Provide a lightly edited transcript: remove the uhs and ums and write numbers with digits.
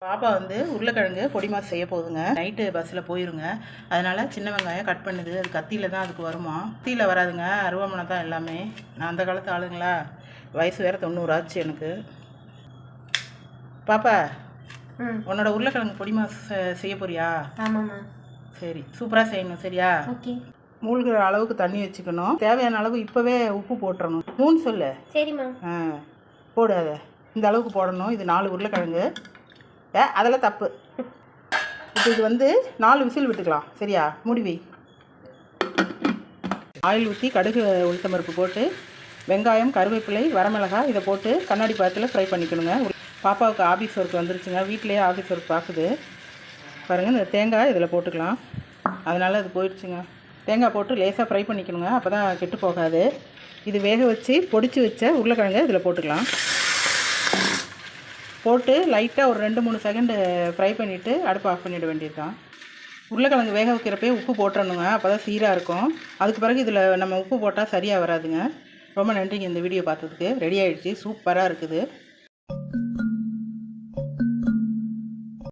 பாப்பா வந்து உருளைக்கிழங்கு பொடி மாஸ் செய்ய போகுதுங்க. நைட்டு பஸ்ஸில் போயிருங்க. அதனால் சின்ன வெங்காயம் கட் பண்ணுது. அது கத்தியில் தான் அதுக்கு வருமா, கத்தியில் வராதுங்க, அருவாமனை தான் எல்லாமே. நான் அந்த காலத்து ஆளுங்களா, வயசு வேறு 90 ஆச்சு எனக்கு. பாப்பா, உன்னோட உருளைக்கிழங்கு பொடி மாஸ் செய்ய போறியா? ஆமாம்மா. சரி, சூப்பராக செய்யணும். சரியா? ஓகே. மூழ்கிற அளவுக்கு தண்ணி வச்சுக்கணும். தேவையான அளவு இப்போவே உப்பு போட்டுறணும். 3 சொல்லு. சரிம்மா. போடு. அதை இந்த அளவுக்கு போடணும். இது 4 உருளைக்கிழங்கு. அதெல்லாம் தப்பு. இப்போ இது வந்து 4 விசில் விட்டுக்கலாம். சரியா? மூடி வை. ஆயில் ஊற்றி கடுகு உளுத்தம்பருப்பு போட்டு வெங்காயம் கருவேப்பிலை வரமிளகாய் இதை போட்டு கண்ணாடி பாத்திரத்தில் ஃப்ரை பண்ணிக்கணுங்க. பாப்பாவுக்கு ஆஃபீஸ் ஒர்க் வந்துருச்சுங்க. வீட்டிலேயே ஆஃபீஸ் ஒர்க் பார்க்குது பாருங்கள். இந்த தேங்காய் இதில் போட்டுக்கலாம். அதனால் அது போயிடுச்சுங்க. தேங்காய் போட்டு லேசாக ஃப்ரை பண்ணிக்கணுங்க. அப்போ தான் கெட்டு போகாது. இது வேக வச்சு பொடிச்சு வச்ச உருளைக்கிழங்கு இதில் போட்டுக்கலாம். போட்டு லைட்டாக ஒரு 2-3 செகண்டு ஃப்ரை பண்ணிவிட்டு அடுப்பு ஆஃப் பண்ணிட வேண்டியதுதான். உருளைக்கிழங்கு வேக வைக்கிறப்பே உப்பு போட்டுறணுங்க. அப்போ தான் சீராக இருக்கும். அதுக்கு பிறகு இதில் நம்ம உப்பு போட்டால் சரியாக வராதுங்க. ரொம்ப நன்றிங்க இந்த வீடியோ பார்த்ததுக்கு. ரெடி ஆகிடுச்சு. சூப்பராக இருக்குது.